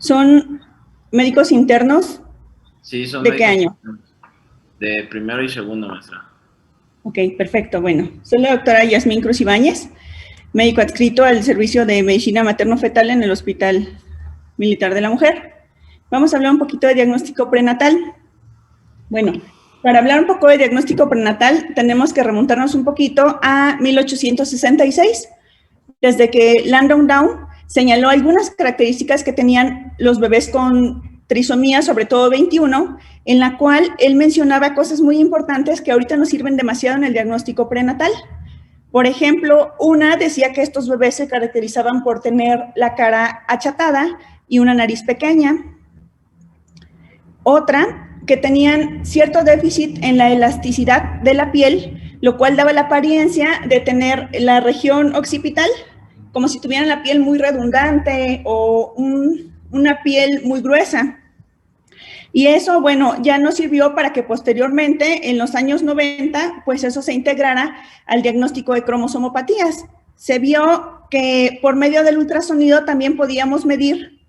¿Son médicos internos? Sí, son ¿De qué año? De primero y segundo, maestra. Ok, perfecto. Bueno, soy la doctora Yasmín Cruz Ibáñez, médico adscrito al Servicio de Medicina Materno-Fetal en el Hospital Militar de la Mujer. Vamos a hablar un poquito de diagnóstico prenatal. Bueno, para hablar un poco de diagnóstico prenatal, tenemos que remontarnos un poquito a 1866, desde que Landon Down señaló algunas características que tenían los bebés con trisomía, sobre todo 21, en la cual él mencionaba cosas muy importantes que ahorita nos sirven demasiado en el diagnóstico prenatal. Por ejemplo, una decía que estos bebés se caracterizaban por tener la cara achatada y una nariz pequeña. Otra, que tenían cierto déficit en la elasticidad de la piel, lo cual daba la apariencia de tener la región occipital como si tuvieran la piel muy redundante o una piel muy gruesa. Y eso, bueno, ya nos sirvió para que posteriormente, en los años 90, pues eso se integrara al diagnóstico de cromosomopatías. Se vio que por medio del ultrasonido también podíamos medir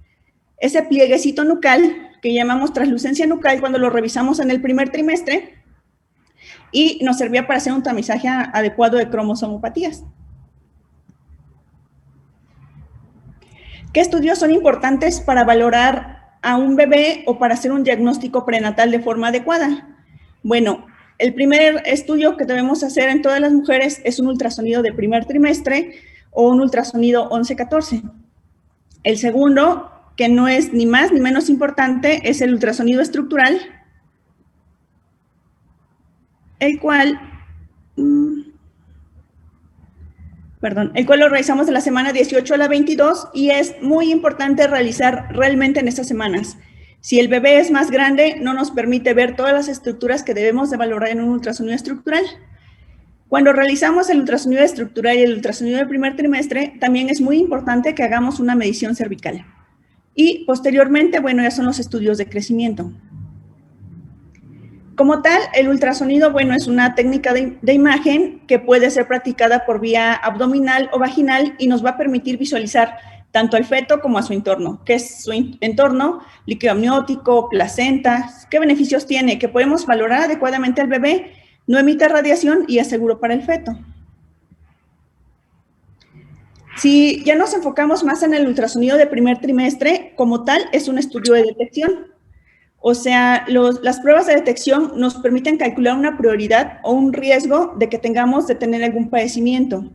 ese plieguecito nucal que llamamos translucencia nucal cuando lo revisamos en el primer trimestre y nos servía para hacer un tamizaje adecuado de cromosomopatías. ¿Qué estudios son importantes para valorar a un bebé o para hacer un diagnóstico prenatal de forma adecuada? Bueno, el primer estudio que debemos hacer en todas las mujeres es un ultrasonido de primer trimestre o un ultrasonido 11-14. El segundo, que no es ni más ni menos importante, es el ultrasonido estructural, el cual lo realizamos de la semana 18 a la 22 y es muy importante realizar realmente en estas semanas. Si el bebé es más grande, no nos permite ver todas las estructuras que debemos de valorar en un ultrasonido estructural. Cuando realizamos el ultrasonido estructural y el ultrasonido del primer trimestre, también es muy importante que hagamos una medición cervical. Y posteriormente, bueno, ya son los estudios de crecimiento. Como tal, el ultrasonido, bueno, es una técnica de imagen que puede ser practicada por vía abdominal o vaginal y nos va a permitir visualizar tanto al feto como a su entorno. ¿Qué es su entorno? Líquido amniótico, placenta. ¿Qué beneficios tiene? Que podemos valorar adecuadamente al bebé, no emite radiación y es seguro para el feto. Si ya nos enfocamos más en el ultrasonido de primer trimestre, como tal, es un estudio de detección. O sea, las pruebas de detección nos permiten calcular una prioridad o un riesgo de que tengamos de tener algún padecimiento.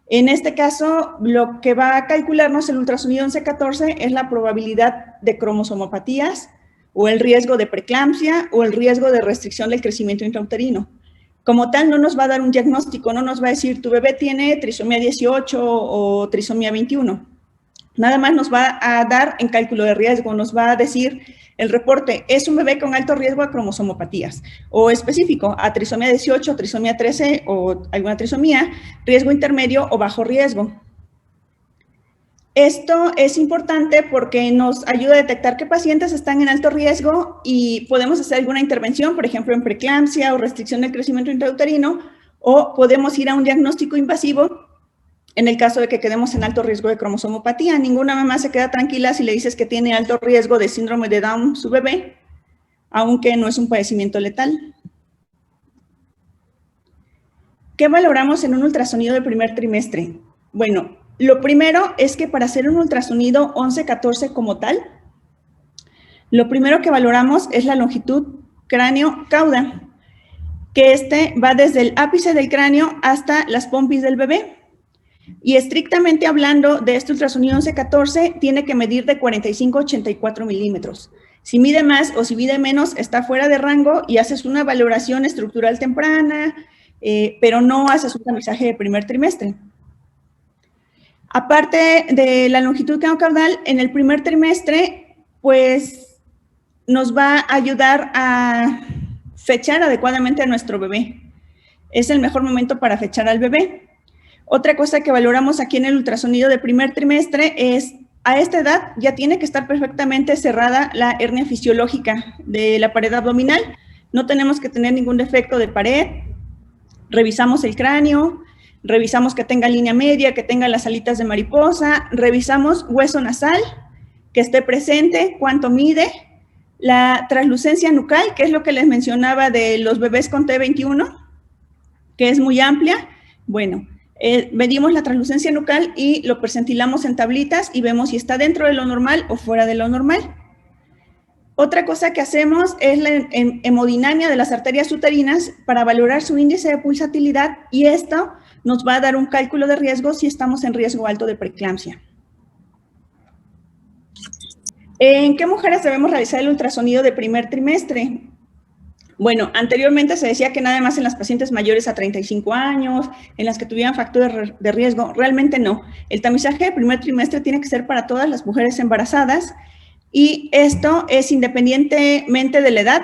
En este caso, lo que va a calcularnos el ultrasonido 11-14 es la probabilidad de cromosomopatías o el riesgo de preeclampsia o el riesgo de restricción del crecimiento intrauterino. Como tal, no nos va a dar un diagnóstico, no nos va a decir tu bebé tiene trisomía 18 o trisomía 21. Nada más nos va a dar en cálculo de riesgo, nos va a decir el reporte, es un bebé con alto riesgo a cromosomopatías, o específico, a trisomía 18, trisomía 13 o alguna trisomía, riesgo intermedio o bajo riesgo. Esto es importante porque nos ayuda a detectar qué pacientes están en alto riesgo y podemos hacer alguna intervención, por ejemplo, en preeclampsia o restricción del crecimiento intrauterino, o podemos ir a un diagnóstico invasivo en el caso de que quedemos en alto riesgo de cromosomopatía. Ninguna mamá se queda tranquila si le dices que tiene alto riesgo de síndrome de Down su bebé, aunque no es un padecimiento letal. ¿Qué valoramos en un ultrasonido de primer trimestre? Bueno, lo primero es que para hacer un ultrasonido 11-14 como tal, lo primero que valoramos es la longitud cráneo-cauda, que va desde el ápice del cráneo hasta las pompis del bebé. Y estrictamente hablando de este ultrasonido 11-14, tiene que medir de 45 a 84 milímetros. Si mide más o si mide menos, está fuera de rango y haces una valoración estructural temprana, pero no haces un tamizaje de primer trimestre. Aparte de la longitud cráneo-caudal, en el primer trimestre, pues nos va a ayudar a fechar adecuadamente a nuestro bebé. Es el mejor momento para fechar al bebé. Otra cosa que valoramos aquí en el ultrasonido de primer trimestre es, a esta edad ya tiene que estar perfectamente cerrada la hernia fisiológica de la pared abdominal. No tenemos que tener ningún defecto de pared. Revisamos el cráneo, revisamos que tenga línea media, que tenga las alitas de mariposa, revisamos hueso nasal, que esté presente, cuánto mide, la translucencia nucal, que es lo que les mencionaba de los bebés con T21, que es muy amplia. Bueno, medimos la translucencia nucal y lo percentilamos en tablitas y vemos si está dentro de lo normal o fuera de lo normal. Otra cosa que hacemos es la hemodinamia de las arterias uterinas para valorar su índice de pulsatilidad, y esto nos va a dar un cálculo de riesgo si estamos en riesgo alto de preeclampsia. ¿En qué mujeres debemos realizar el ultrasonido de primer trimestre? Bueno, anteriormente se decía que nada más en las pacientes mayores a 35 años, en las que tuvieran factores de riesgo. Realmente no. El tamizaje de primer trimestre tiene que ser para todas las mujeres embarazadas, y esto es independientemente de la edad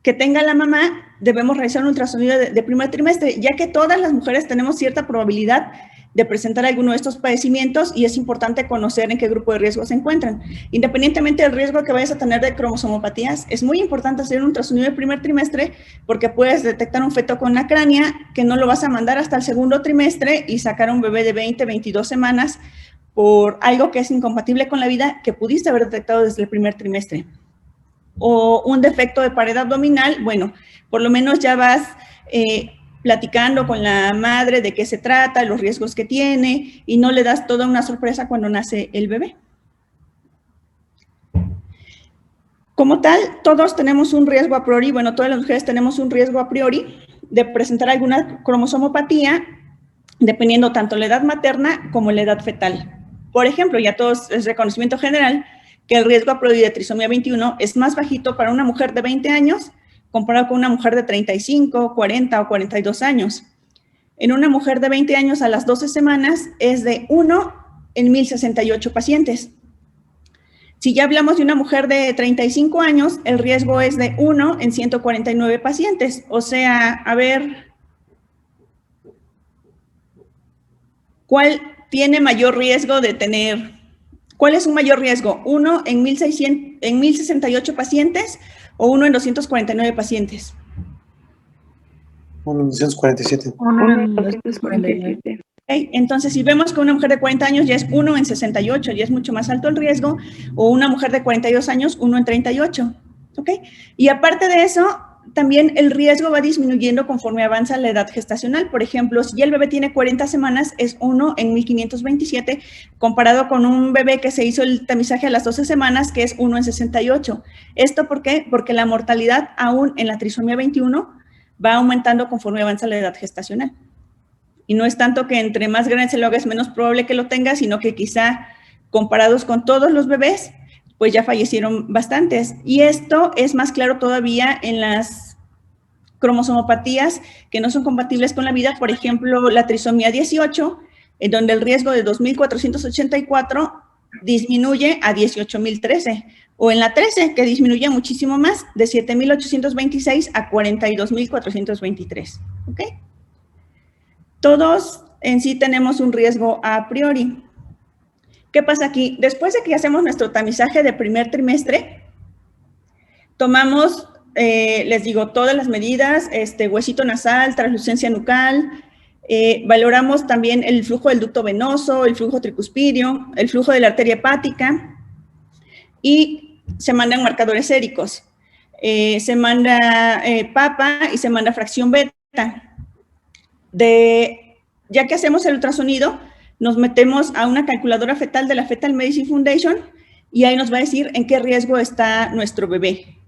que tenga la mamá. Debemos realizar un ultrasonido de primer trimestre, ya que todas las mujeres tenemos cierta probabilidad de presentar alguno de estos padecimientos, y es importante conocer en qué grupo de riesgo se encuentran. Independientemente del riesgo que vayas a tener de cromosomopatías, es muy importante hacer un ultrasonido de primer trimestre, porque puedes detectar un feto con acrania que no lo vas a mandar hasta el segundo trimestre y sacar un bebé de 20, 22 semanas por algo que es incompatible con la vida que pudiste haber detectado desde el primer trimestre. O un defecto de pared abdominal, bueno, por lo menos ya vas platicando con la madre de qué se trata, los riesgos que tiene, y no le das toda una sorpresa cuando nace el bebé. Como tal, todos tenemos un riesgo a priori, bueno, todas las mujeres tenemos un riesgo a priori de presentar alguna cromosomopatía, dependiendo tanto la edad materna como la edad fetal. Por ejemplo, ya todos es reconocimiento general que el riesgo a priori de trisomía 21 es más bajito para una mujer de 20 años comparado con una mujer de 35, 40 o 42 años. En una mujer de 20 años a las 12 semanas es de 1 en 1068 pacientes. Si ya hablamos de una mujer de 35 años, el riesgo es de 1 en 149 pacientes. O sea, a ver, ¿cuál tiene mayor riesgo de tener? ¿Cuál es un mayor riesgo? ¿1 en 1068 pacientes o 1 en 249 pacientes? 1 en 247. 1 en 247. Okay. Entonces, si vemos que una mujer de 40 años ya es 1 en 68, ya es mucho más alto el riesgo, o una mujer de 42 años, 1 en 38. ¿Okay? Y aparte de eso, también el riesgo va disminuyendo conforme avanza la edad gestacional. Por ejemplo, si el bebé tiene 40 semanas, es 1 en 1527, comparado con un bebé que se hizo el tamizaje a las 12 semanas, que es 1 en 68. ¿Esto por qué? Porque la mortalidad aún en la trisomía 21 va aumentando conforme avanza la edad gestacional. Y no es tanto que entre más grande se lo haga es menos probable que lo tenga, sino que quizá comparados con todos los bebés, pues ya fallecieron bastantes. Y esto es más claro todavía en las cromosomopatías que no son compatibles con la vida. Por ejemplo, la trisomía 18, en donde el riesgo de 2.484 disminuye a 18.013. O en la 13, que disminuye muchísimo más, de 7.826 a 42.423. ¿Ok? Todos en sí tenemos un riesgo a priori. ¿Qué pasa aquí? Después de que hacemos nuestro tamizaje de primer trimestre, tomamos, les digo, todas las medidas, huesito nasal, translucencia nucal, valoramos también el flujo del ducto venoso, el flujo tricuspidio, el flujo de la arteria hepática, y se mandan marcadores séricos. Se manda PAPA y se manda fracción beta. Ya que hacemos el ultrasonido, nos metemos a una calculadora fetal de la Fetal Medicine Foundation y ahí nos va a decir en qué riesgo está nuestro bebé.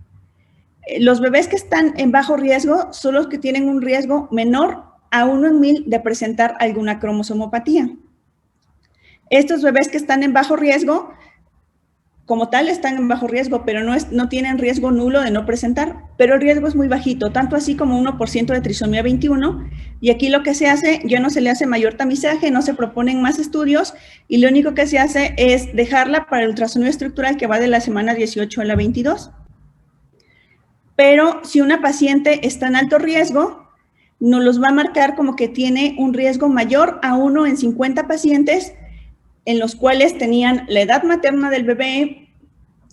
Los bebés que están en bajo riesgo son los que tienen un riesgo menor a 1 en 1000 de presentar alguna cromosomopatía. Estos bebés que están en bajo riesgo, como tal, están en bajo riesgo, pero no tienen riesgo nulo de no presentar, pero el riesgo es muy bajito, tanto así como 1% de trisomía 21, y aquí lo que se hace, ya no se le hace mayor tamizaje, no se proponen más estudios, y lo único que se hace es dejarla para el ultrasonido estructural que va de la semana 18 a la 22. Pero si una paciente está en alto riesgo, nos los va a marcar como que tiene un riesgo mayor a 1 en 50 pacientes, en los cuales tenían la edad materna del bebé,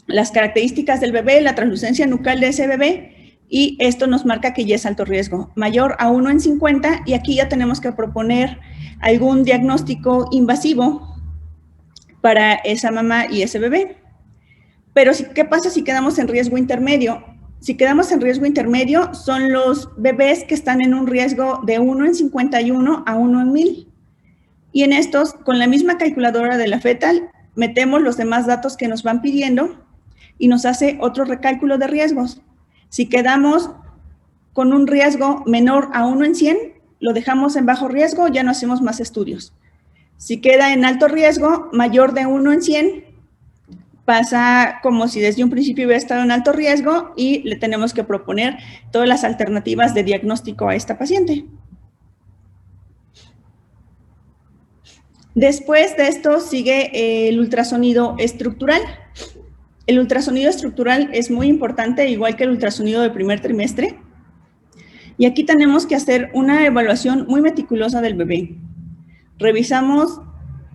las características del bebé, la translucencia nucal de ese bebé, y esto nos marca que ya es alto riesgo, mayor a 1 en 50, y aquí ya tenemos que proponer algún diagnóstico invasivo para esa mamá y ese bebé. Pero ¿qué pasa si quedamos en riesgo intermedio? Si quedamos en riesgo intermedio, son los bebés que están en un riesgo de 1 en 51 a 1 en 1000. Y en estos, con la misma calculadora de la fetal, metemos los demás datos que nos van pidiendo y nos hace otro recálculo de riesgos. Si quedamos con un riesgo menor a 1 en 100, lo dejamos en bajo riesgo, ya no hacemos más estudios. Si queda en alto riesgo, mayor de 1 en 100, pasa como si desde un principio hubiera estado en alto riesgo y le tenemos que proponer todas las alternativas de diagnóstico a esta paciente. Después de esto sigue el ultrasonido estructural. El ultrasonido estructural es muy importante, igual que el ultrasonido de primer trimestre. Y aquí tenemos que hacer una evaluación muy meticulosa del bebé. Revisamos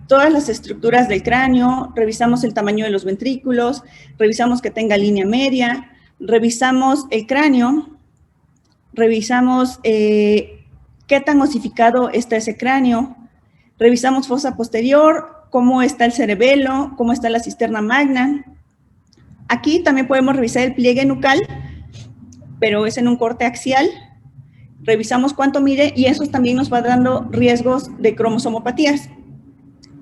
todas las estructuras del cráneo, revisamos el tamaño de los ventrículos, revisamos que tenga línea media, revisamos el cráneo, revisamos qué tan osificado está ese cráneo, revisamos fosa posterior, cómo está el cerebelo, cómo está la cisterna magna. Aquí también podemos revisar el pliegue nucal, pero es en un corte axial. Revisamos cuánto mide y eso también nos va dando riesgos de cromosomopatías.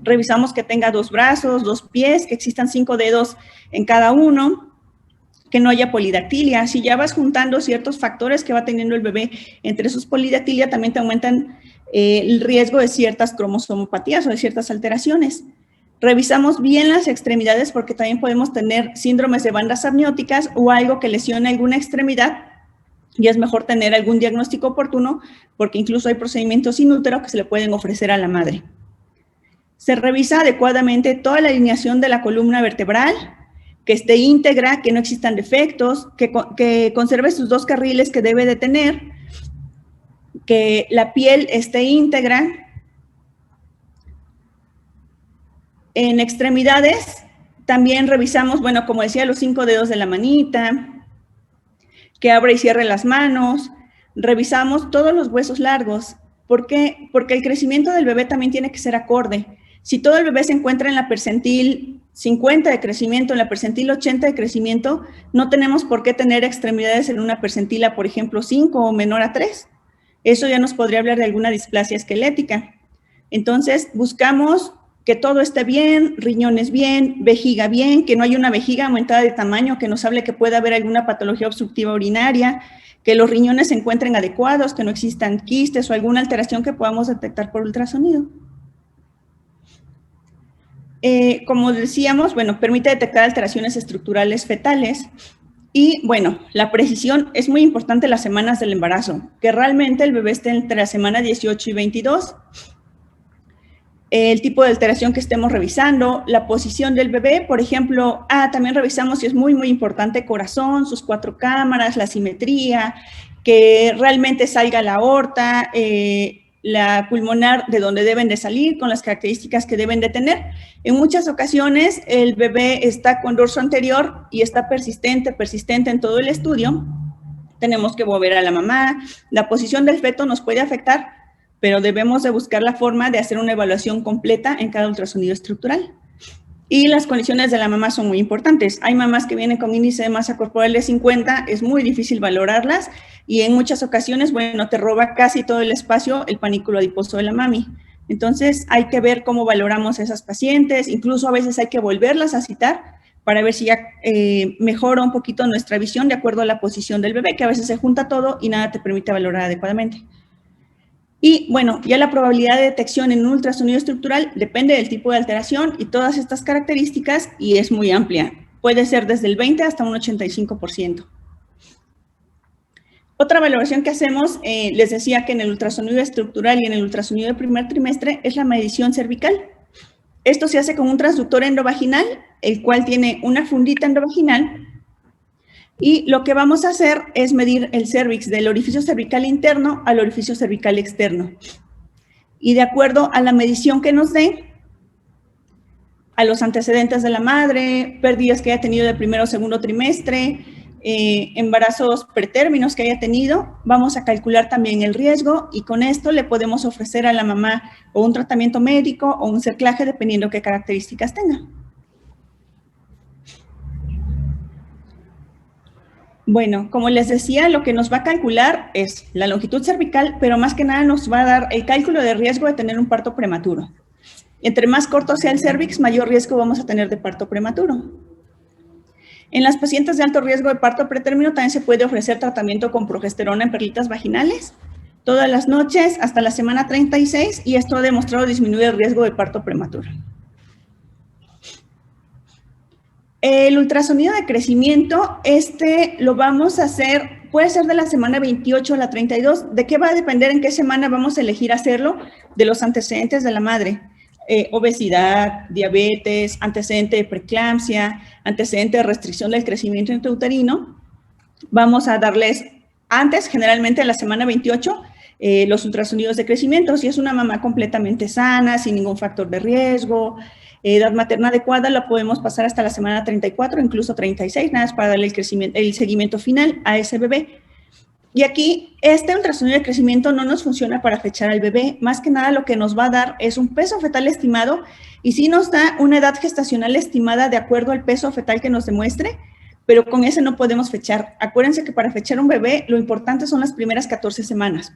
Revisamos que tenga 2 brazos, 2 pies, que existan 5 dedos en cada uno, que no haya polidactilia. Si ya vas juntando ciertos factores que va teniendo el bebé entre sus polidactilia, también te aumentan el riesgo de ciertas cromosomopatías o de ciertas alteraciones. Revisamos bien las extremidades porque también podemos tener síndromes de bandas amnióticas o algo que lesione alguna extremidad y es mejor tener algún diagnóstico oportuno porque incluso hay procedimientos in útero que se le pueden ofrecer a la madre. Se revisa adecuadamente toda la alineación de la columna vertebral, que esté íntegra, que no existan defectos, que conserve sus 2 carriles que debe de tener, que la piel esté íntegra. En extremidades también revisamos, bueno, como decía, los 5 dedos de la manita, que abra y cierre las manos. Revisamos todos los huesos largos. ¿Por qué? Porque el crecimiento del bebé también tiene que ser acorde. Si todo el bebé se encuentra en la percentil 50 de crecimiento, en la percentil 80 de crecimiento, no tenemos por qué tener extremidades en una percentila, por ejemplo, 5 o menor a 3. Eso ya nos podría hablar de alguna displasia esquelética. Entonces, buscamos que todo esté bien, riñones bien, vejiga bien, que no haya una vejiga aumentada de tamaño que nos hable que pueda haber alguna patología obstructiva urinaria, que los riñones se encuentren adecuados, que no existan quistes o alguna alteración que podamos detectar por ultrasonido. Como decíamos, bueno, permite detectar alteraciones estructurales fetales y, bueno, la precisión es muy importante en las semanas del embarazo, que realmente el bebé esté entre la semana 18 y 22, el tipo de alteración que estemos revisando, la posición del bebé, por ejemplo, también revisamos, y es muy, muy importante, corazón, sus 4 cámaras, la simetría, que realmente salga la aorta, la pulmonar de donde deben de salir, con las características que deben de tener. En muchas ocasiones el bebé está con dorso anterior y está persistente en todo el estudio. Tenemos que mover a la mamá. La posición del feto nos puede afectar, pero debemos de buscar la forma de hacer una evaluación completa en cada ultrasonido estructural. Y las condiciones de la mamá son muy importantes. Hay mamás que vienen con índice de masa corporal de 50, es muy difícil valorarlas y en muchas ocasiones, bueno, te roba casi todo el espacio el panículo adiposo de la mami. Entonces, hay que ver cómo valoramos a esas pacientes, incluso a veces hay que volverlas a citar para ver si ya mejora un poquito nuestra visión de acuerdo a la posición del bebé, que a veces se junta todo y nada te permite valorar adecuadamente. Y bueno, ya la probabilidad de detección en un ultrasonido estructural depende del tipo de alteración y todas estas características y es muy amplia. Puede ser desde el 20 hasta un 85%. Otra valoración que hacemos, les decía que en el ultrasonido estructural y en el ultrasonido de primer trimestre es la medición cervical. Esto se hace con un transductor endovaginal, el cual tiene una fundita endovaginal. Y lo que vamos a hacer es medir el cérvix del orificio cervical interno al orificio cervical externo. Y de acuerdo a la medición que nos dé, a los antecedentes de la madre, pérdidas que haya tenido de primero o segundo trimestre, embarazos pretérminos que haya tenido, vamos a calcular también el riesgo y con esto le podemos ofrecer a la mamá o un tratamiento médico o un cerclaje dependiendo qué características tenga. Bueno, como les decía, lo que nos va a calcular es la longitud cervical, pero más que nada nos va a dar el cálculo de riesgo de tener un parto prematuro. Entre más corto sea el cérvix, mayor riesgo vamos a tener de parto prematuro. En las pacientes de alto riesgo de parto pretérmino también se puede ofrecer tratamiento con progesterona en perlitas vaginales todas las noches hasta la semana 36 y esto ha demostrado disminuir el riesgo de parto prematuro. El ultrasonido de crecimiento, lo vamos a hacer, puede ser de la semana 28 a la 32. ¿De qué va a depender en qué semana vamos a elegir hacerlo? De los antecedentes de la madre. Obesidad, diabetes, antecedente de preeclampsia, antecedente de restricción del crecimiento intrauterino. Vamos a darles antes, generalmente a la semana 28, los ultrasonidos de crecimiento. Si es una mamá completamente sana, sin ningún factor de riesgo, edad materna adecuada, la podemos pasar hasta la semana 34, incluso 36, nada más para darle el seguimiento final a ese bebé. Y aquí, este ultrasonido de crecimiento no nos funciona para fechar al bebé. Más que nada, lo que nos va a dar es un peso fetal estimado y sí nos da una edad gestacional estimada de acuerdo al peso fetal que nos demuestre, pero con ese no podemos fechar. Acuérdense que para fechar un bebé, lo importante son las primeras 14 semanas.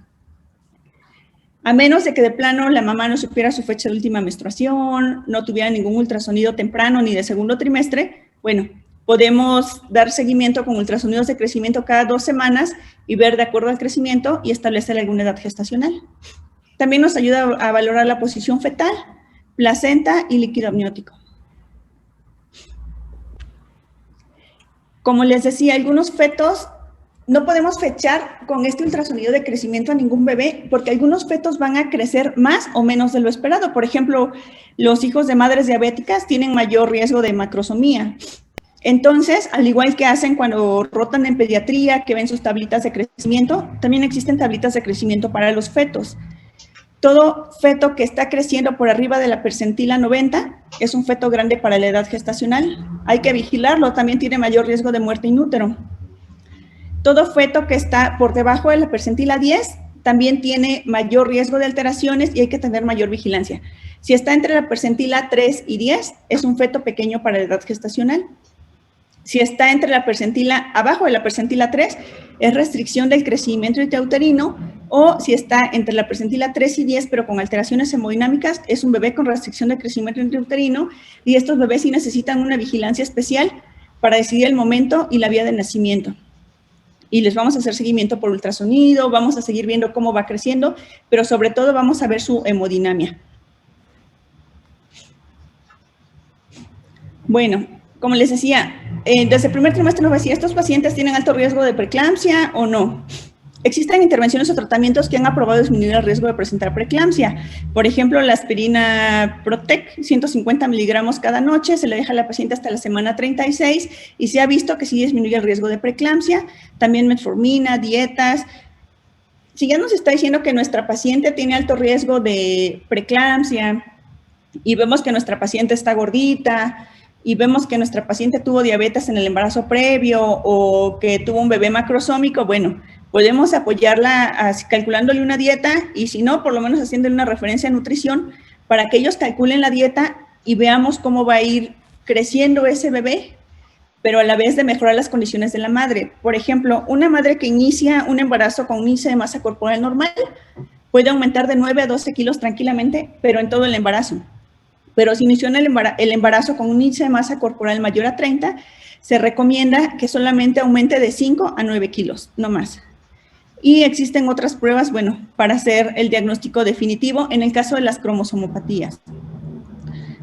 A menos de que de plano la mamá no supiera su fecha de última menstruación, no tuviera ningún ultrasonido temprano ni de segundo trimestre, bueno, podemos dar seguimiento con ultrasonidos de crecimiento cada 2 semanas y ver de acuerdo al crecimiento y establecer alguna edad gestacional. También nos ayuda a valorar la posición fetal, placenta y líquido amniótico. Como les decía, algunos fetos no podemos fechar con este ultrasonido de crecimiento a ningún bebé porque algunos fetos van a crecer más o menos de lo esperado. Por ejemplo, los hijos de madres diabéticas tienen mayor riesgo de macrosomía. Entonces, al igual que hacen cuando rotan en pediatría, que ven sus tablitas de crecimiento, también existen tablitas de crecimiento para los fetos. Todo feto que está creciendo por arriba de la percentila 90 es un feto grande para la edad gestacional. Hay que vigilarlo, también tiene mayor riesgo de muerte in útero. Todo feto que está por debajo de la percentila 10 también tiene mayor riesgo de alteraciones y hay que tener mayor vigilancia. Si está entre la percentila 3 y 10, es un feto pequeño para la edad gestacional. Si está entre la percentila, abajo de la percentila 3, es restricción del crecimiento intrauterino, o si está entre la percentila 3 y 10, pero con alteraciones hemodinámicas, es un bebé con restricción del crecimiento intrauterino, y estos bebés sí necesitan una vigilancia especial para decidir el momento y la vía de nacimiento. Y les vamos a hacer seguimiento por ultrasonido, vamos a seguir viendo cómo va creciendo, pero sobre todo vamos a ver su hemodinamia. Bueno, como les decía, desde el primer trimestre nos decía, ¿estos pacientes tienen alto riesgo de preeclampsia o no? Existen intervenciones o tratamientos que han aprobado disminuir el riesgo de presentar preeclampsia. Por ejemplo, la aspirina Protec, 150 miligramos cada noche, se le deja a la paciente hasta la semana 36 y se ha visto que sí disminuye el riesgo de preeclampsia. También metformina, dietas. Si ya nos está diciendo que nuestra paciente tiene alto riesgo de preeclampsia y vemos que nuestra paciente está gordita, y vemos que nuestra paciente tuvo diabetes en el embarazo previo o que tuvo un bebé macrosómico, bueno, podemos apoyarla calculándole una dieta y si no, por lo menos haciéndole una referencia a nutrición para que ellos calculen la dieta y veamos cómo va a ir creciendo ese bebé, pero a la vez de mejorar las condiciones de la madre. Por ejemplo, una madre que inicia un embarazo con un índice de masa corporal normal puede aumentar de 9 a 12 kilos tranquilamente, pero en todo el embarazo. Pero si inició el embarazo con un índice de masa corporal mayor a 30, se recomienda que solamente aumente de 5 a 9 kilos, no más. Y existen otras pruebas, bueno, para hacer el diagnóstico definitivo en el caso de las cromosomopatías.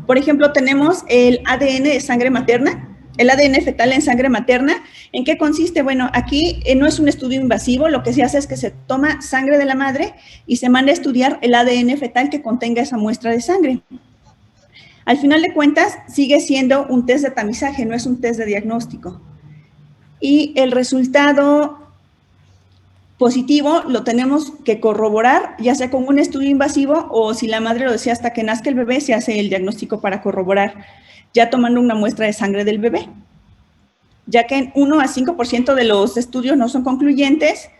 Por ejemplo, tenemos el ADN de sangre materna, el ADN fetal en sangre materna. ¿En qué consiste? Bueno, aquí no es un estudio invasivo, lo que se hace es que se toma sangre de la madre y se manda a estudiar el ADN fetal que contenga esa muestra de sangre. Al final de cuentas, sigue siendo un test de tamizaje, no es un test de diagnóstico. Y el resultado positivo lo tenemos que corroborar, ya sea con un estudio invasivo o si la madre lo desea hasta que nazca el bebé, se hace el diagnóstico para corroborar, ya tomando una muestra de sangre del bebé. ya que en 1 a 5% de los estudios no son concluyentes,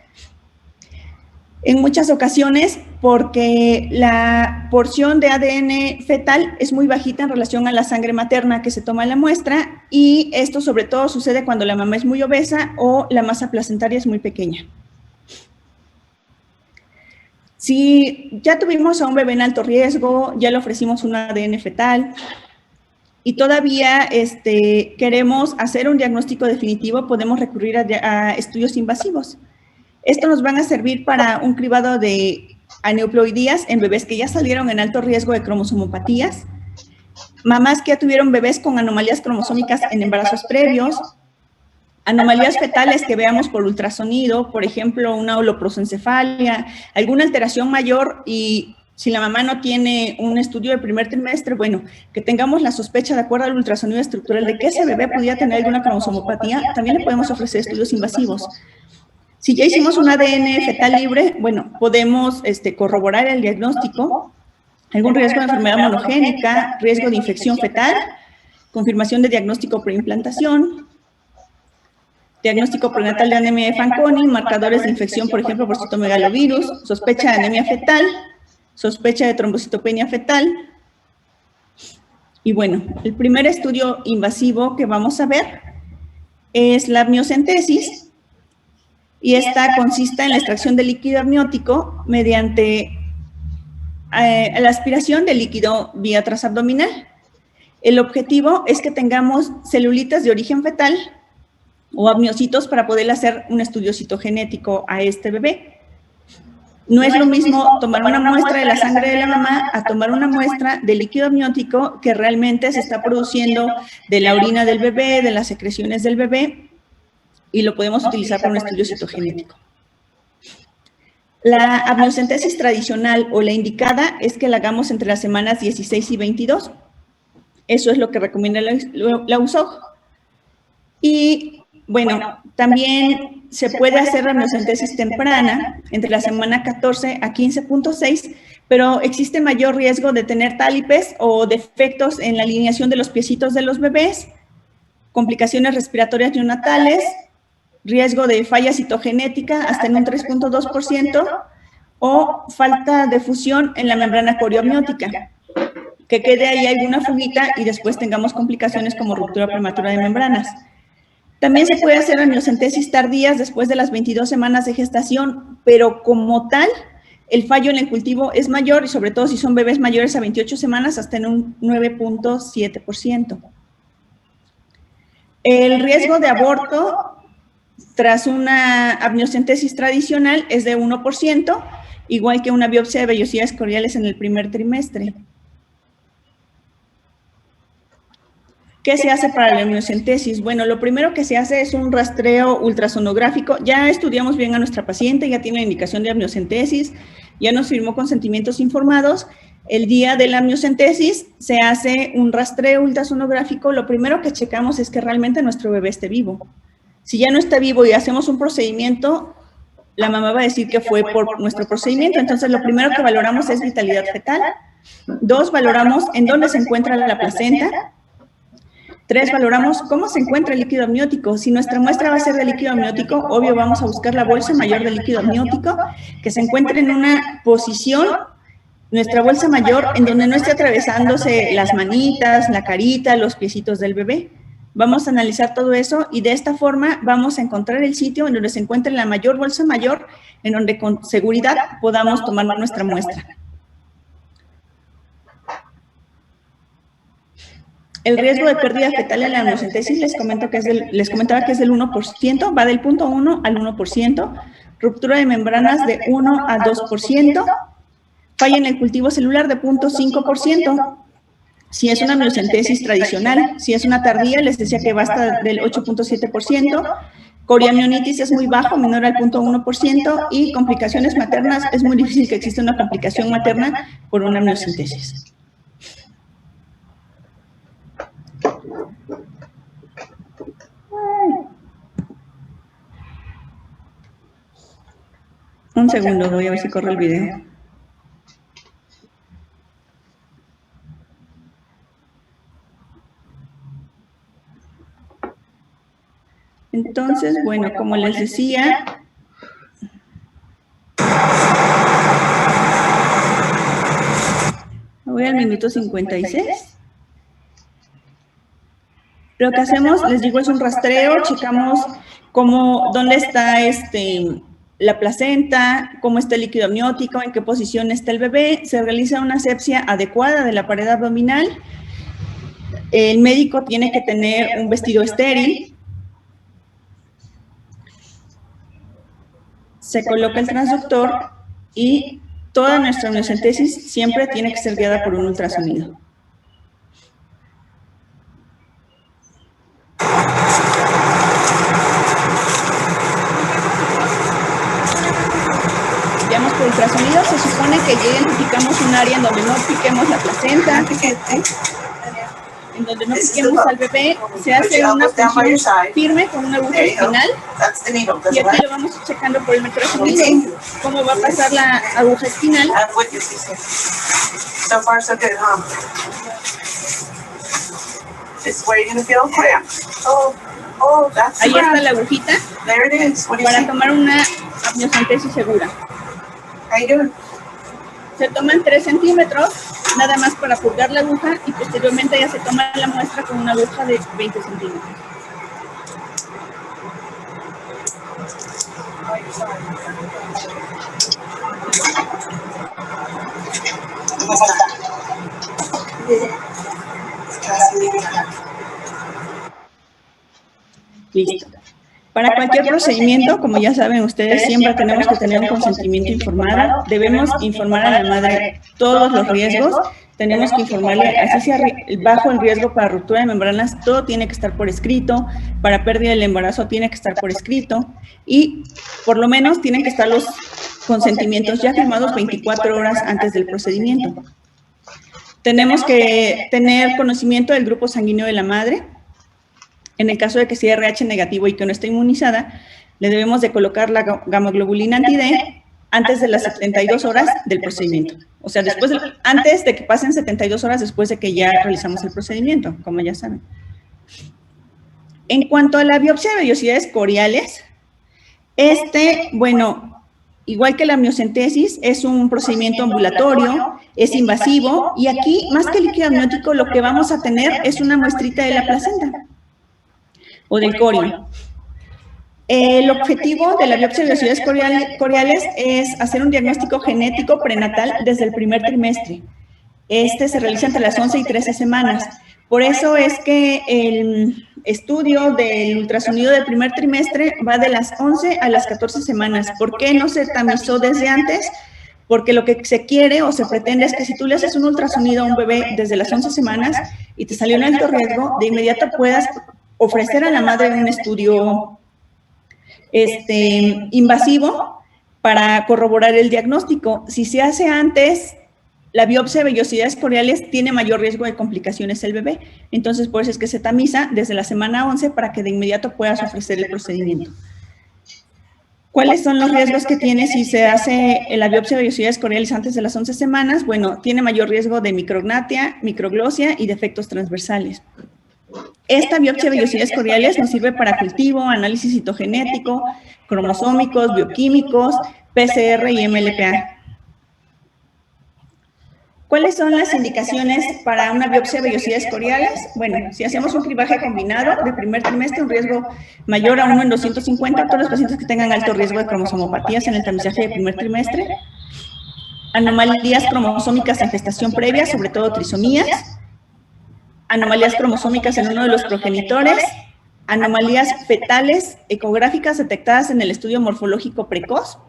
en muchas ocasiones porque la porción de ADN fetal es muy bajita en relación a la sangre materna que se toma en la muestra, y esto sobre todo sucede cuando la mamá es muy obesa o la masa placentaria es muy pequeña. Si ya tuvimos a un bebé en alto riesgo, ya le ofrecimos un ADN fetal y todavía queremos hacer un diagnóstico definitivo, podemos recurrir a estudios invasivos. Estos nos van a servir para un cribado de aneuploidías en bebés que ya salieron en alto riesgo de cromosomopatías, mamás que ya tuvieron bebés con anomalías cromosómicas en embarazos previos, anomalías fetales que veamos por ultrasonido, por ejemplo, una holoprosencefalia, alguna alteración mayor, y si la mamá no tiene un estudio de primer trimestre, bueno, que tengamos la sospecha de acuerdo al ultrasonido estructural de que ese bebé pudiera tener alguna cromosomopatía, también le podemos ofrecer estudios invasivos. Si ya hicimos un ADN fetal libre, bueno, podemos corroborar el diagnóstico, algún riesgo de enfermedad monogénica, riesgo de infección fetal, confirmación de diagnóstico preimplantación, diagnóstico prenatal de anemia de Fanconi, marcadores de infección, por ejemplo, por citomegalovirus, sospecha de anemia fetal, sospecha de trombocitopenia fetal. Y bueno, el primer estudio invasivo que vamos a ver es la amniocentesis, y esta consiste en la extracción de líquido amniótico mediante la aspiración de líquido vía transabdominal. El objetivo es que tengamos celulitas de origen fetal o amniocitos para poder hacer un estudio citogenético a este bebé. No es lo mismo tomar una muestra de la sangre de la mamá a tomar una muestra de líquido amniótico que realmente se está produciendo de la orina del bebé, de las secreciones del bebé, y lo podemos utilizar para un estudio citogenético. La amniocentesis tradicional o la indicada es que la hagamos entre las semanas 16 y 22. Eso es lo que recomienda la USOG. Y bueno, también se puede hacer la amniocentesis temprana entre la semana 14 a 15.6, pero existe mayor riesgo de tener tálipes o defectos en la alineación de los piecitos de los bebés, complicaciones respiratorias neonatales, riesgo de falla citogenética hasta en un 3.2%, o falta de fusión en la membrana corioamniótica, que quede ahí alguna fuguita y después tengamos complicaciones como ruptura prematura de membranas. También se puede hacer amniocentesis tardías después de las 22 semanas de gestación, pero como tal, el fallo en el cultivo es mayor, y sobre todo si son bebés mayores a 28 semanas, hasta en un 9.7%. El riesgo de aborto tras una amniocentesis tradicional es de 1%, igual que una biopsia de vellosidades cordiales en el primer trimestre. ¿Qué se hace para la amniocentesis? Bueno, lo primero que se hace es un rastreo ultrasonográfico. Ya estudiamos bien a nuestra paciente, ya tiene la indicación de amniocentesis, ya nos firmó consentimientos informados. El día de la amniocentesis se hace un rastreo ultrasonográfico. Lo primero que checamos es que realmente nuestro bebé esté vivo. Si ya no está vivo y hacemos un procedimiento, la mamá va a decir que fue por nuestro procedimiento. Entonces, lo primero que valoramos es vitalidad fetal. 2, valoramos en dónde se encuentra la placenta. 3, valoramos cómo se encuentra el líquido amniótico. Si nuestra muestra va a ser de líquido amniótico, obvio vamos a buscar la bolsa mayor de líquido amniótico, que se encuentre en una posición, nuestra bolsa mayor, en donde no esté atravesándose las manitas, la carita, los piecitos del bebé. Vamos a analizar todo eso y de esta forma vamos a encontrar el sitio en donde se encuentre la mayor bolsa mayor, en donde con seguridad podamos tomar nuestra muestra. El riesgo de pérdida fetal en la amniocentesis les comentaba que es del 1%, va del 0.1 al 1%, ruptura de membranas de 1 a 2%, falla en el cultivo celular de 0.5%, si es una amniocentesis tradicional. Si es una tardía, les decía que va hasta del 8.7%, coriamnionitis es muy bajo, menor al 0.1%, y complicaciones maternas, es muy difícil que exista una complicación materna por una amniocentesis. Un segundo, voy a ver si corre el video. Entonces, bueno, como les decía, voy al minuto 56. Lo que hacemos, les digo, es un rastreo, checamos dónde está la placenta, cómo está el líquido amniótico, en qué posición está el bebé, se realiza una asepsia adecuada de la pared abdominal, el médico tiene que tener un vestido estéril, se coloca el transductor y toda nuestra amniocentesis siempre tiene que ser guiada por un ultrasonido. Guiamos por ultrasonido, se supone que ya identificamos un área en donde no piquemos la placenta, en donde no piquemos al bebé, se hace una punción firme con una aguja espinal y aquí lo vamos checando por el ultrasonido, cómo va a pasar la aguja espinal. Ahí está la agujita para tomar una amniocentesis segura. Se toman 3 centímetros, nada más para purgar la aguja, y posteriormente ya se toma la muestra con una aguja de 20 centímetros. Listo. Para cualquier procedimiento, como ya saben ustedes, siempre tenemos que tener un consentimiento informado. Debemos informar a la madre todos los riesgos. Tenemos que informarle, así sea bajo el riesgo para ruptura de membranas, todo tiene que estar por escrito. Para pérdida del embarazo tiene que estar por escrito. Y por lo menos tienen que estar los consentimientos ya firmados 24 horas antes del procedimiento. Tenemos que tener conocimiento del grupo sanguíneo de la madre. En el caso de que sea RH negativo y que no esté inmunizada, le debemos de colocar la gamoglobulina anti-D antes de las 72 horas del procedimiento. O sea, antes de que pasen 72 horas después de que ya realizamos el procedimiento, como ya saben. En cuanto a la biopsia de vellosidades coriales, bueno, igual que la amniocentesis, es un procedimiento ambulatorio, es invasivo, y aquí, más que líquido amniótico, lo que vamos a tener es una muestrita de la placenta o del corio. El objetivo de la biopsia de vellosidades coriales es hacer un diagnóstico genético prenatal desde el primer trimestre. Se realiza entre las 11 y 13 semanas. Por eso es que el estudio del ultrasonido del primer trimestre va de las 11 a las 14 semanas. ¿Por qué no se tamizó desde antes? Porque lo que se quiere o se pretende es que si tú le haces un ultrasonido a un bebé desde las 11 semanas y te salió un alto riesgo, de inmediato puedas ofrecer a la madre un estudio invasivo para corroborar el diagnóstico. Si se hace antes, la biopsia de vellosidades coriales tiene mayor riesgo de complicaciones el bebé. Entonces, por eso es que se tamiza desde la semana 11 para que de inmediato puedas ofrecer el procedimiento. ¿Cuáles son los riesgos que tiene si se hace la biopsia de vellosidades coriales antes de las 11 semanas? Bueno, tiene mayor riesgo de micrognatia, microglosia y defectos transversales. Esta biopsia de vellosidades coriales nos sirve para cultivo, análisis citogenético, cromosómicos, bioquímicos, PCR y MLPA. ¿Cuáles son las indicaciones para una biopsia de vellosidades coriales? Bueno, si hacemos un cribaje combinado de primer trimestre, un riesgo mayor a 1 en 250, todos los pacientes que tengan alto riesgo de cromosomopatías en el tamizaje de primer trimestre, anomalías cromosómicas en gestación previa, sobre todo trisomías, anomalías cromosómicas en uno de los progenitores, anomalías fetales ecográficas detectadas en el estudio morfológico precoz.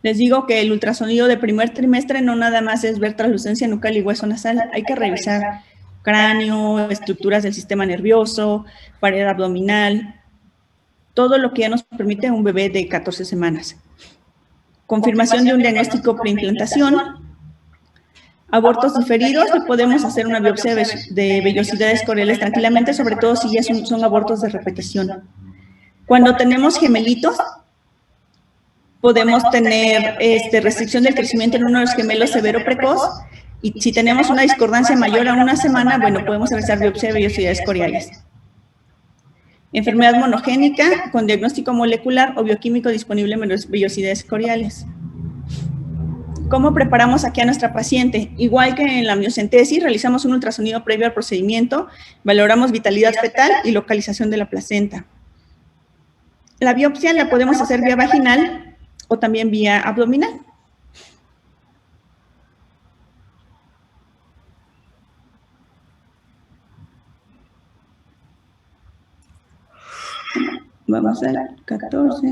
Les digo que el ultrasonido de primer trimestre no nada más es ver translucencia nucal y hueso nasal, hay que revisar cráneo, estructuras del sistema nervioso, pared abdominal, todo lo que ya nos permite un bebé de 14 semanas. Confirmación de un diagnóstico preimplantación. Abortos diferidos, y podemos hacer una biopsia de vellosidades coriales tranquilamente, sobre todo si ya son abortos de repetición. Cuando tenemos gemelitos, podemos tener restricción del crecimiento en uno de los gemelos severo precoz, y si tenemos una discordancia mayor a 1 semana, bueno, podemos realizar biopsia de vellosidades coriales. enfermedad monogénica con diagnóstico molecular o bioquímico disponible en vellosidades coriales. ¿Cómo preparamos aquí a nuestra paciente? Igual que en la amniocentesis, realizamos un ultrasonido previo al procedimiento, valoramos vitalidad fetal y localización de la placenta. La biopsia la podemos hacer vía vaginal o también vía abdominal. Vamos al 14.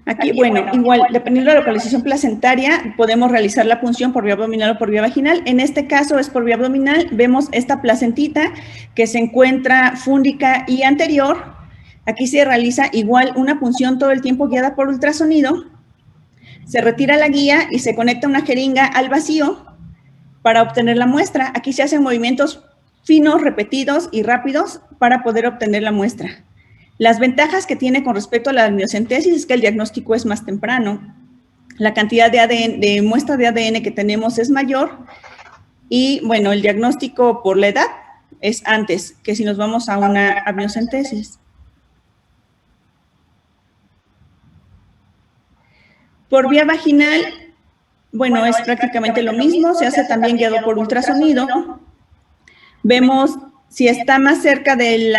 Aquí, bueno, igual, dependiendo de la localización placentaria, podemos realizar la punción por vía abdominal o por vía vaginal. En este caso es por vía abdominal. Vemos esta placentita que se encuentra fúndica y anterior. Aquí se realiza igual una punción todo el tiempo guiada por ultrasonido. Se retira la guía y se conecta una jeringa al vacío para obtener la muestra. Aquí se hacen movimientos finos, repetidos y rápidos para poder obtener la muestra. Las ventajas que tiene con respecto a la amniocentesis es que el diagnóstico es más temprano. La cantidad de ADN, de muestra de ADN que tenemos es mayor y, bueno, el diagnóstico por la edad es antes que si nos vamos a una amniocentesis. Por vía vaginal, bueno, es prácticamente lo mismo, se hace también guiado por ultrasonido. Vemos si está más cerca de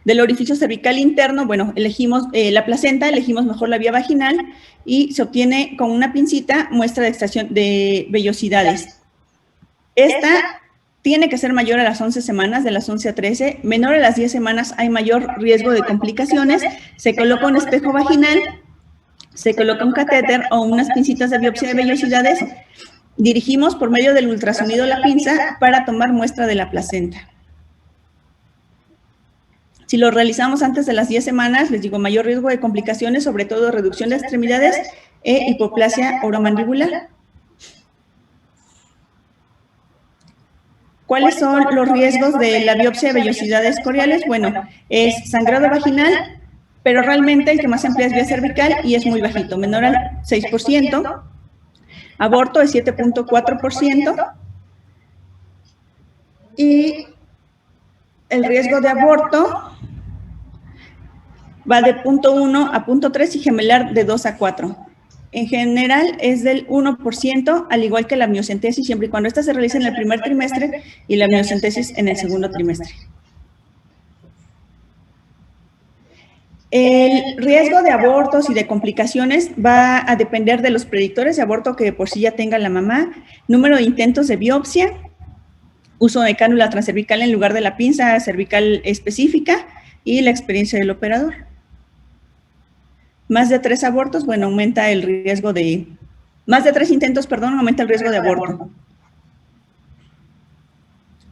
del orificio cervical interno, bueno, elegimos la placenta, elegimos mejor la vía vaginal y se obtiene con una pincita muestra de extracción de vellosidades. Esta tiene que ser mayor a las 11 semanas, de las 11 a 13, menor a las 10 semanas hay mayor riesgo de complicaciones, se coloca un espejo vaginal, se coloca un catéter o unas pincitas de biopsia de vellosidades, dirigimos por medio del ultrasonido la pinza para tomar muestra de la placenta. Si lo realizamos antes de las 10 semanas, les digo, mayor riesgo de complicaciones, sobre todo reducción de extremidades e hipoplasia oromandibular. ¿Cuáles son los riesgos de la biopsia de vellosidades coriales? Bueno, es sangrado vaginal, pero realmente el que más se emplea es vía cervical y es muy bajito, menor al 6%. Aborto es 7.4%. Y el riesgo de aborto va de 0.1 a 0.3 y gemelar de 2 a 4. En general es del 1%, al igual que la amniocentesis, siempre y cuando esta se realiza en el primer trimestre y la amniocentesis en el segundo trimestre. El riesgo de abortos y de complicaciones va a depender de los predictores de aborto que por sí ya tenga la mamá, número de intentos de biopsia, uso de cánula transcervical en lugar de la pinza cervical específica y la experiencia del operador. Más de 3 abortos, bueno, aumenta el riesgo de... Más de 3 intentos, perdón, aumenta el riesgo de aborto.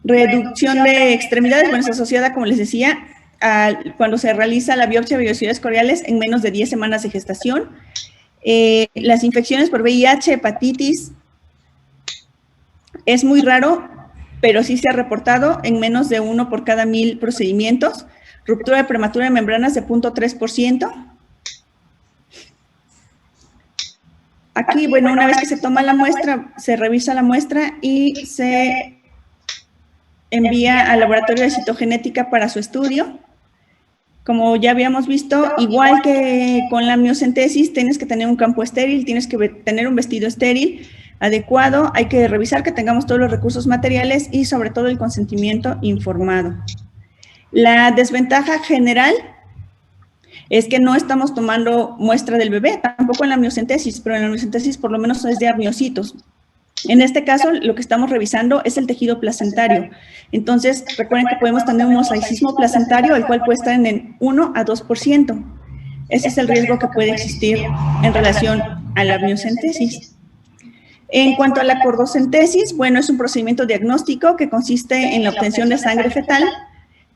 Reducción de extremidades, bueno, es asociada, como les decía, cuando se realiza la biopsia de vellosidades coriales en menos de 10 semanas de gestación. Las infecciones por VIH, hepatitis, es muy raro, pero sí se ha reportado en menos de 1 por cada 1000 procedimientos. Ruptura prematura de membranas de 0.3%. Aquí, bueno, una vez que se toma la muestra, se revisa la muestra y se envía al laboratorio de citogenética para su estudio. Como ya habíamos visto, igual que con la amniocentesis, tienes que tener un campo estéril, tienes que tener un vestido estéril adecuado, hay que revisar que tengamos todos los recursos materiales y sobre todo el consentimiento informado. La desventaja general es que no estamos tomando muestra del bebé, tampoco en la amniocentesis, pero en la amniocentesis por lo menos es de amniocitos. En este caso, lo que estamos revisando es el tejido placentario. Entonces, recuerden que podemos tener un mosaicismo placentario, el cual puede estar en el 1 a 2%. Ese es el riesgo que puede existir en relación a la amniocentesis. En cuanto a la cordocentesis, bueno, es un procedimiento diagnóstico que consiste en la obtención de sangre fetal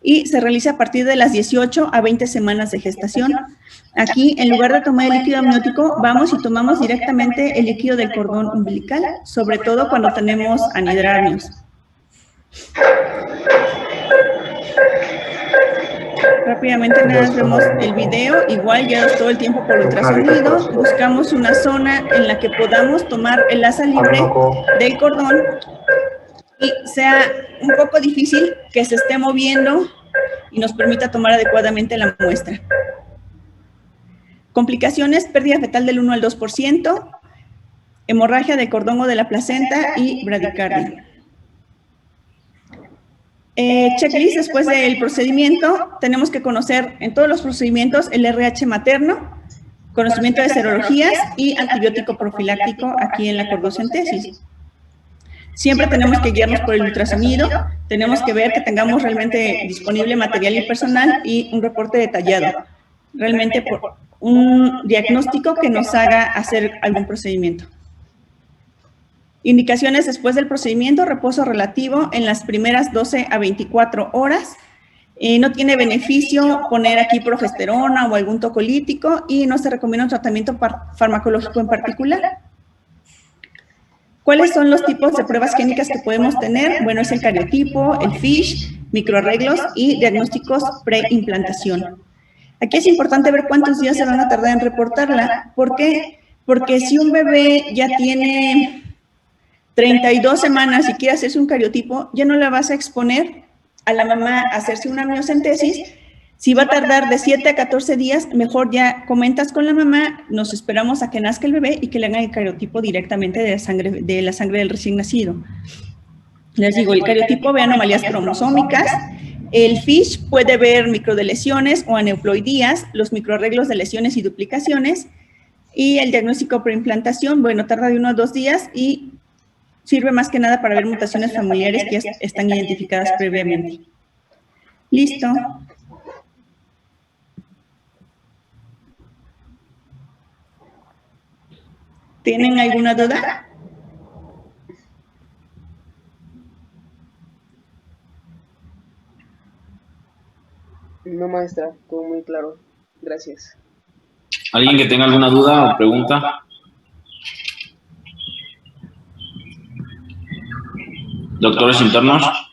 y se realiza a partir de las 18 a 20 semanas de gestación. Aquí, en lugar de tomar el líquido amniótico, vamos y tomamos directamente el líquido del cordón umbilical, sobre todo cuando tenemos anidrarnios. Rápidamente nada más vemos el video, igual guiados todo el tiempo por ultrasonido, buscamos una zona en la que podamos tomar el asa libre del cordón y sea un poco difícil que se esté moviendo y nos permita tomar adecuadamente la muestra. Complicaciones, pérdida fetal del 1 al 2%, hemorragia de cordón o de la placenta y bradicardia. Checklist después del procedimiento, tenemos que conocer en todos los procedimientos el RH materno, conocimiento de serologías y antibiótico profiláctico aquí en la cordocentesis. Siempre tenemos que guiarnos por el ultrasonido, tenemos que ver que tengamos realmente disponible material y personal y un reporte detallado, realmente por un diagnóstico que nos haga hacer algún procedimiento. Indicaciones después del procedimiento, reposo relativo en las primeras 12 a 24 horas. No tiene beneficio poner aquí progesterona o algún tocolítico y no se recomienda un tratamiento farmacológico en particular. ¿Cuáles son los tipos de pruebas génicas que podemos tener? Bueno, es el cariotipo, el FISH, microarreglos y diagnósticos preimplantación. Aquí es importante ver cuántos días se van a tardar en reportarla. ¿Por qué? Porque si un bebé ya tiene 32 semanas y quiere hacerse un cariotipo, ya no la vas a exponer a la mamá a hacerse una amniocentesis. Si va a tardar de 7 a 14 días, mejor ya comentas con la mamá, nos esperamos a que nazca el bebé y que le hagan el cariotipo directamente de la sangre del recién nacido. Les digo, el cariotipo ve anomalías cromosómicas, el FISH puede ver microdelesiones o aneuploidías, los microarreglos de lesiones y duplicaciones, y el diagnóstico preimplantación, bueno, tarda de 1 a 2 días y sirve más que nada para ver mutaciones familiares que ya están identificadas previamente. Listo. ¿Tienen alguna duda? No, maestra, todo muy claro. Gracias. ¿Alguien que tenga alguna duda o pregunta? Doctores internos.